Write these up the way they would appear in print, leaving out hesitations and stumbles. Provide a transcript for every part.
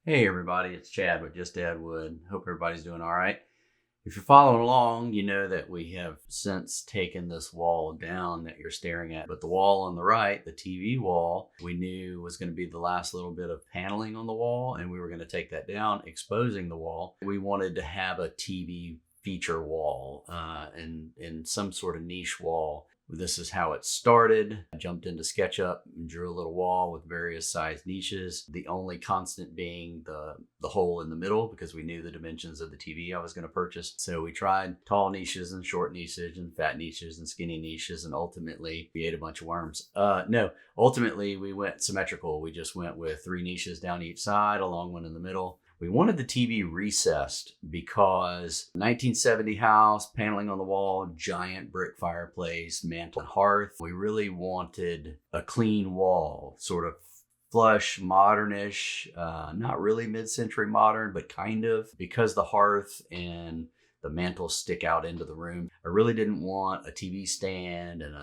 Hey everybody, it's Chad with Just Add Wood. Hope everybody's doing all right. If you're following along, you know that we have since taken this wall down that you're staring at. But the wall on the right, the TV wall, we knew was going to be the last little bit of paneling on the wall, and we were going to take that down, exposing the wall. We wanted to have a TV feature wall and some sort of niche wall. This is how it started. I jumped into SketchUp and drew a little wall with various sized niches. The only constant being the hole in the middle, because we knew the dimensions of the TV I was going to purchase. So we tried tall niches and short niches and fat niches and skinny niches, and ultimately we ate a bunch of worms. No, ultimately we went symmetrical. We just went with 3 niches down each side, a long one in the middle. We wanted the TV recessed because 1970 house, paneling on the wall, giant brick fireplace, mantle hearth. We really wanted a clean wall, sort of flush, modernish, not really mid-century modern, but kind of, because the hearth and the mantle stick out into the room. I really didn't want a TV stand and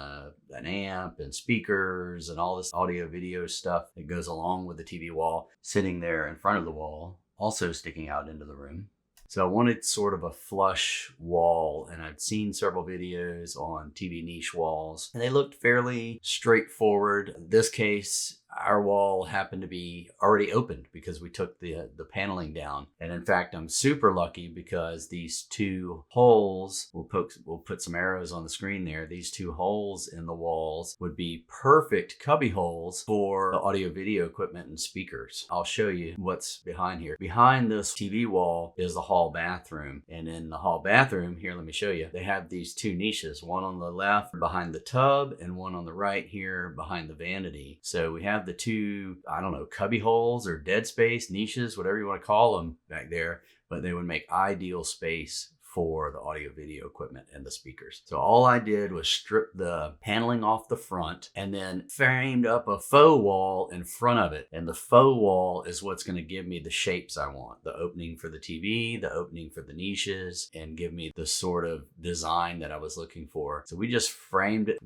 an amp and speakers and all this audio video stuff that goes along with the TV wall sitting there in front of the wall, also sticking out into the room. So I wanted sort of a flush wall, and I'd seen several videos on TV niche walls, and they looked fairly straightforward. In this case, our wall happened to be already opened because we took the paneling down. And in fact, I'm super lucky because these 2 holes, we'll put some arrows on the screen there. These 2 holes in the walls would be perfect cubby holes for the audio video equipment and speakers. I'll show you what's behind here. Behind this TV wall is the hall bathroom. And in the hall bathroom, here, let me show you. They have these 2 niches, one on the left behind the tub and one on the right here behind the vanity. So we have the 2, I don't know, cubby holes or dead space, niches, whatever you want to call them back there, but they would make ideal space for the audio video equipment and the speakers. So all I did was strip the paneling off the front and then framed up a faux wall in front of it. And the faux wall is what's going to give me the shapes I want. The opening for the TV, the opening for the niches, and give me the sort of design that I was looking for. So we just framed it.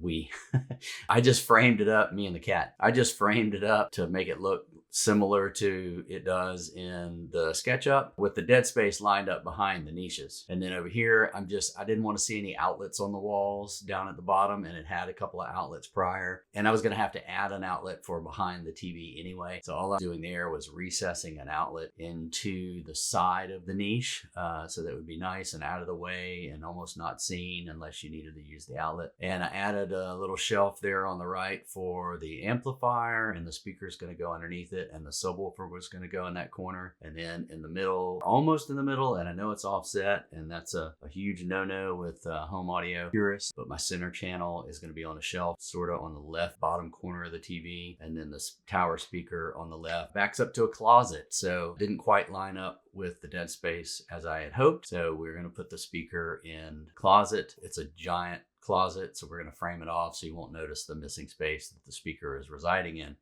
I just framed it up, me and the cat. I just framed it up to make it look similar to it does in the SketchUp, with the dead space lined up behind the niches. And then over here, I didn't want to see any outlets on the walls down at the bottom, and it had a couple of outlets prior, and I was going to have to add an outlet for behind the TV anyway. So all I was doing there was recessing an outlet into the side of the niche, so that would be nice and out of the way and almost not seen unless you needed to use the outlet. And I added a little shelf there on the right for the amplifier, and the speaker is going to go underneath it, and the subwoofer was going to go in that corner. And then in the middle, almost in the middle, and I know it's offset, and that's a huge no-no with home audio purists, but my center channel is going to be on a shelf sort of on the left bottom corner of the TV, and then the tower speaker on the left backs up to a closet, so didn't quite line up with the dead space as I had hoped. So we're going to put the speaker in the closet. It's a giant closet, so we're going to frame it off so you won't notice the missing space that the speaker is residing in.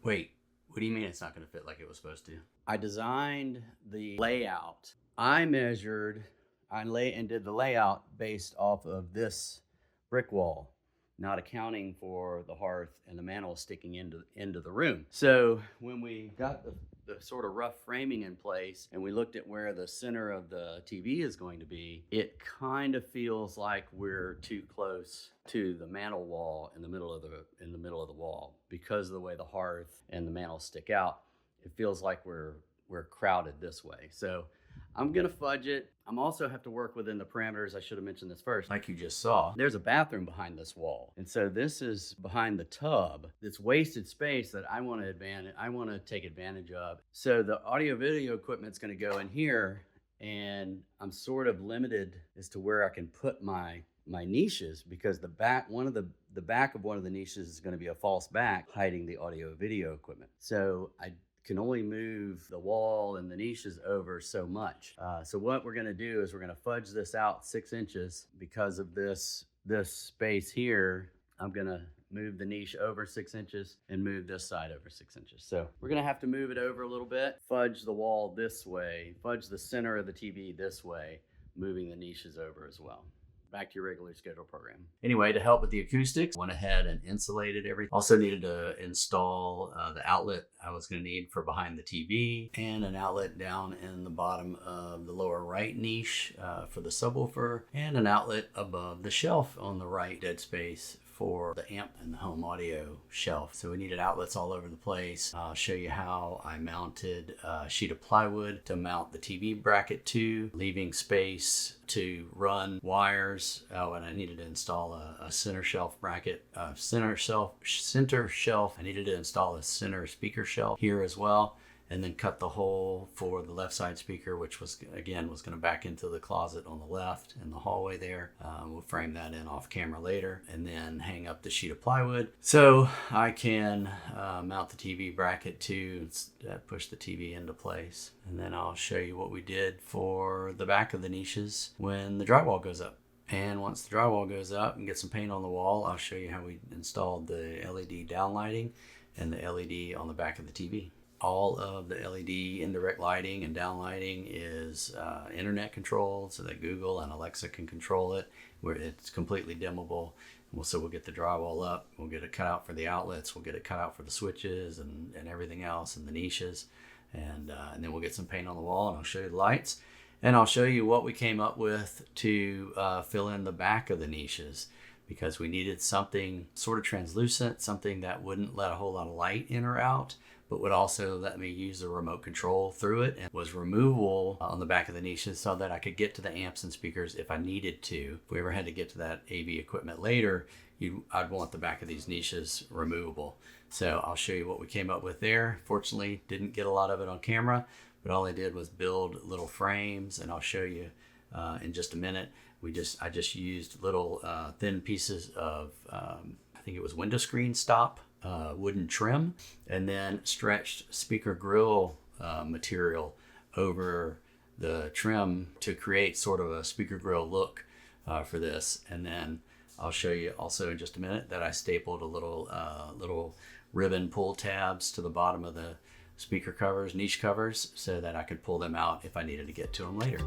Wait, what do you mean it's not going to fit like it was supposed to? I designed the layout. I measured and did the layout based off of this brick wall, not accounting for the hearth and the mantle sticking into the room. So when we got the sort of rough framing in place and we looked at where the center of the TV is going to be, it kind of feels like we're too close to the mantle wall in the middle of the wall, because of the way the hearth and the mantle stick out. It feels like we're crowded this way. So I'm gonna fudge it. I'm also have to work within the parameters. I should have mentioned this first. Like you just saw, there's a bathroom behind this wall. And so this is behind the tub. It's wasted space that I want to take advantage of. So the audio video equipment's gonna go in here, and I'm sort of limited as to where I can put my niches, because the back of one of the niches is going to be a false back hiding the audio video equipment. So I can only move the wall and the niches over so much. So what we're going to do is we're going to fudge this out 6 inches. Because of this space here, I'm going to move the niche over 6 inches and move this side over 6 inches. So we're going to have to move it over a little bit, fudge the wall this way, fudge the center of the TV this way, moving the niches over as well. back to your regularly scheduled program. Anyway, to help with the acoustics, went ahead and insulated everything. Also needed to install the outlet I was going to need for behind the TV, and an outlet down in the bottom of the lower right niche for the subwoofer, and an outlet above the shelf on the right dead space for the amp and the home audio shelf. So we needed outlets all over the place. I'll show you how I mounted a sheet of plywood to mount the TV bracket to, leaving space to run wires. And I needed to install a center shelf bracket, center shelf. I needed to install a center speaker shelf here as well, and then cut the hole for the left side speaker, which was going to back into the closet on the left in the hallway there. We'll frame that in off camera later, and then hang up the sheet of plywood so I can mount the TV bracket to push the TV into place. And then I'll show you what we did for the back of the niches when the drywall goes up. And once the drywall goes up and get some paint on the wall, I'll show you how we installed the LED downlighting and the LED on the back of the TV. All of the LED indirect lighting and downlighting is internet controlled, so that Google and Alexa can control it, where it's completely dimmable. So we'll get the drywall up, we'll get it cut out for the outlets, we'll get it cut out for the switches and everything else and the niches, and then we'll get some paint on the wall, and I'll show you the lights, and I'll show you what we came up with to fill in the back of the niches, because we needed something sort of translucent, something that wouldn't let a whole lot of light in or out, but would also let me use the remote control through it, and was removable on the back of the niches so that I could get to the amps and speakers if I needed to. If we ever had to get to that AV equipment later, I'd want the back of these niches removable. So I'll show you what we came up with there. Fortunately, didn't get a lot of it on camera, but all I did was build little frames, and I'll show you in just a minute. I just used little thin pieces of, I think it was window screen stop, wooden trim, and then stretched speaker grill material over the trim to create sort of a speaker grill look for this. And then I'll show you also in just a minute that I stapled a little ribbon pull tabs to the bottom of the speaker covers, niche covers, so that I could pull them out if I needed to get to them later.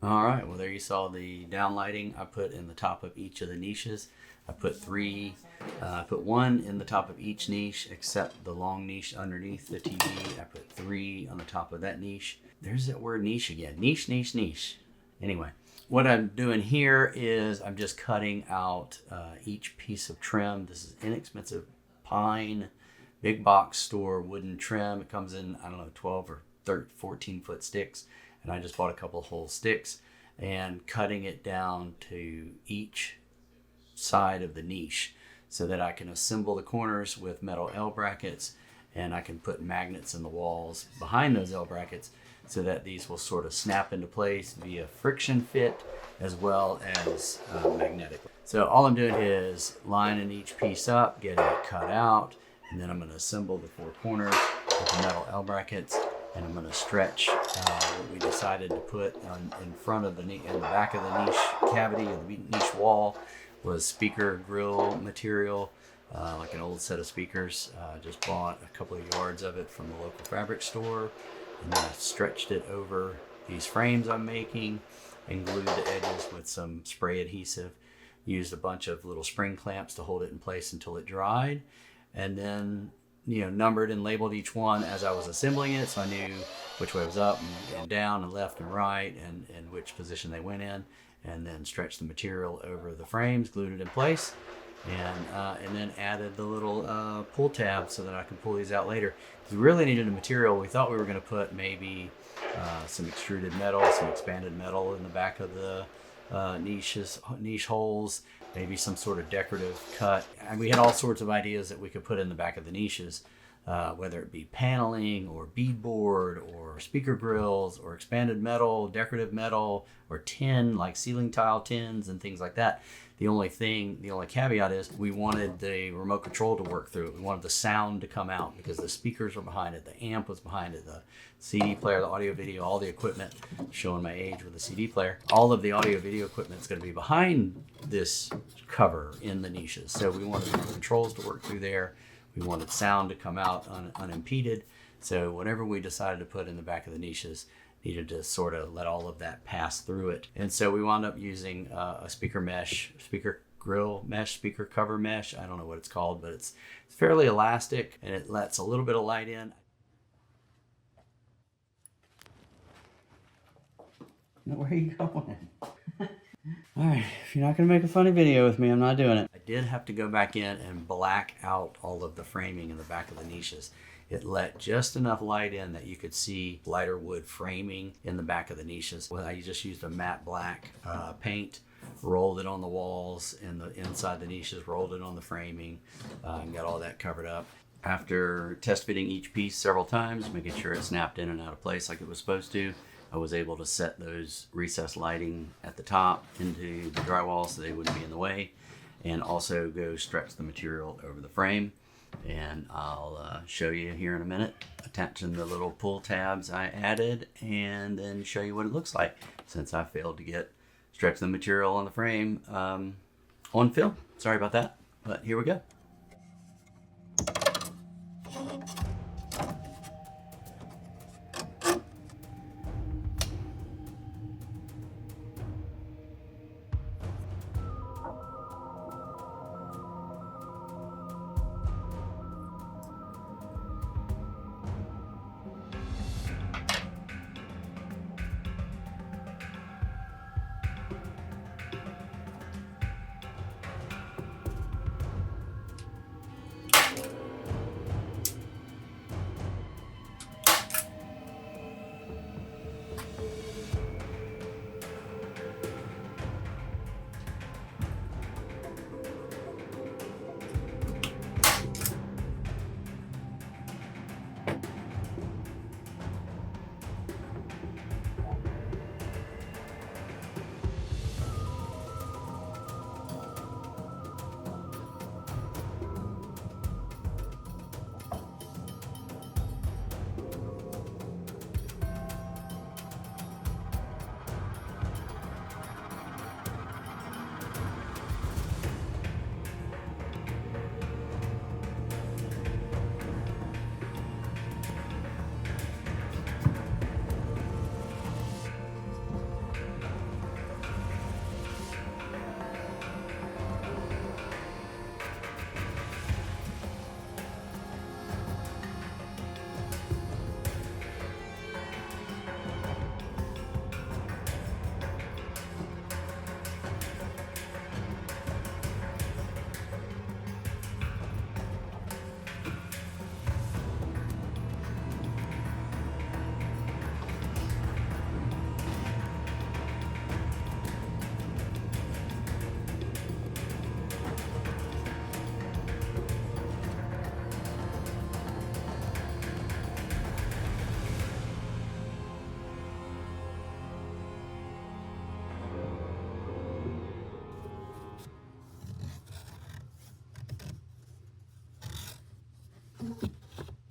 All right, well, there you saw the downlighting I put in the top of each of the niches. I put one in the top of each niche except the long niche underneath the TV. I put 3 on the top of that niche. There's that word niche again. Niche, niche, niche. Anyway, what I'm doing here is I'm just cutting out each piece of trim. This is inexpensive pine, big box store wooden trim. It comes in, 12 or 14 foot sticks. And I just bought a couple of whole sticks and cutting it down to each side of the niche so that I can assemble the corners with metal L brackets, and I can put magnets in the walls behind those L brackets so that these will sort of snap into place via friction fit as well as magnetic. So all I'm doing is lining each piece up, getting it cut out, and then I'm going to assemble the four corners with the metal L brackets, and I'm going to stretch what we decided to put in front of in the back of the niche cavity or the niche wall was speaker grill material, like an old set of speakers. Just bought a couple of yards of it from the local fabric store, and then I stretched it over these frames I'm making and glued the edges with some spray adhesive. Used a bunch of little spring clamps to hold it in place until it dried, and then numbered and labeled each one as I was assembling it, so I knew which way was up and down and left and right, and which position they went in, and then stretched the material over the frames, glued it in place, and then added the little pull tab so that I can pull these out later. We really needed a material. We thought we were going to put maybe some extruded metal, some expanded metal in the back of the niche holes, maybe some sort of decorative cut. And we had all sorts of ideas that we could put in the back of the niches, whether it be paneling or beadboard or speaker grills or expanded metal, decorative metal, or tin, like ceiling tile tins and things like that. The only caveat is we wanted the remote control to work through it. We wanted the sound to come out because the speakers were behind it, the amp was behind it, the CD player, the audio video, all the equipment, showing my age with the CD player. All of the audio video equipment is going to be behind this cover in the niches. So we wanted the controls to work through there. We wanted sound to come out unimpeded. So whatever we decided to put in the back of the niches needed to sort of let all of that pass through it. And so we wound up using a speaker grill mesh, speaker cover mesh. I don't know what it's called, but it's fairly elastic and it lets a little bit of light in. Where are you going? All right, if you're not going to make a funny video with me, I'm not doing it. I did have to go back in and black out all of the framing in the back of the niches. It let just enough light in that you could see lighter wood framing in the back of the niches. Well, I just used a matte black paint, rolled it on the walls and the inside the niches, rolled it on the framing, and got all that covered up. After test fitting each piece several times, making sure it snapped in and out of place like it was supposed to, I was able to set those recessed lighting at the top into the drywall so they wouldn't be in the way, and also go stretch the material over the frame. And I'll show you here in a minute, attaching the little pull tabs I added, and then show you what it looks like since I failed to stretch the material on the frame on film. Sorry about that, but here we go.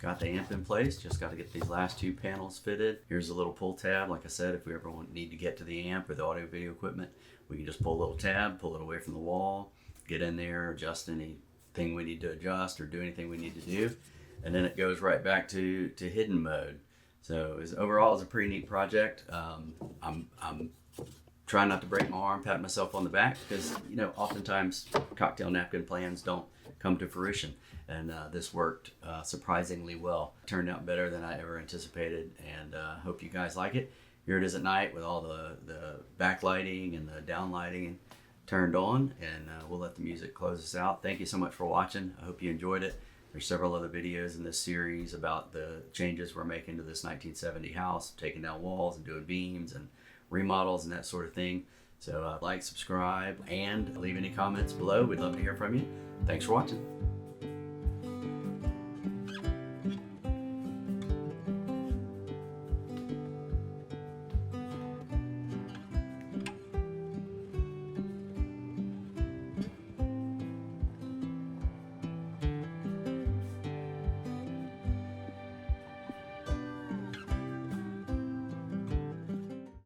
Got the amp in place, just got to get these last 2 panels fitted. Here's a little pull tab. Like I said, if we ever need to get to the amp or the audio video equipment, we can just pull a little tab, pull it away from the wall, get in there, adjust anything we need to adjust or do anything we need to do. And then it goes right back to hidden mode. So overall, it's a pretty neat project. I'm trying not to break my arm, patting myself on the back, because oftentimes cocktail napkin plans don't come to fruition, and this worked surprisingly well. Turned out better than I ever anticipated, and hope you guys like it. Here it is at night with all the backlighting and the downlighting turned on, and we'll let the music close us out. Thank you so much for watching. I hope you enjoyed it. There's several other videos in this series about the changes we're making to this 1970 house, taking down walls and doing beams and remodels and that sort of thing. So like, subscribe, and leave any comments below. We'd love to hear from you. Thanks for watching.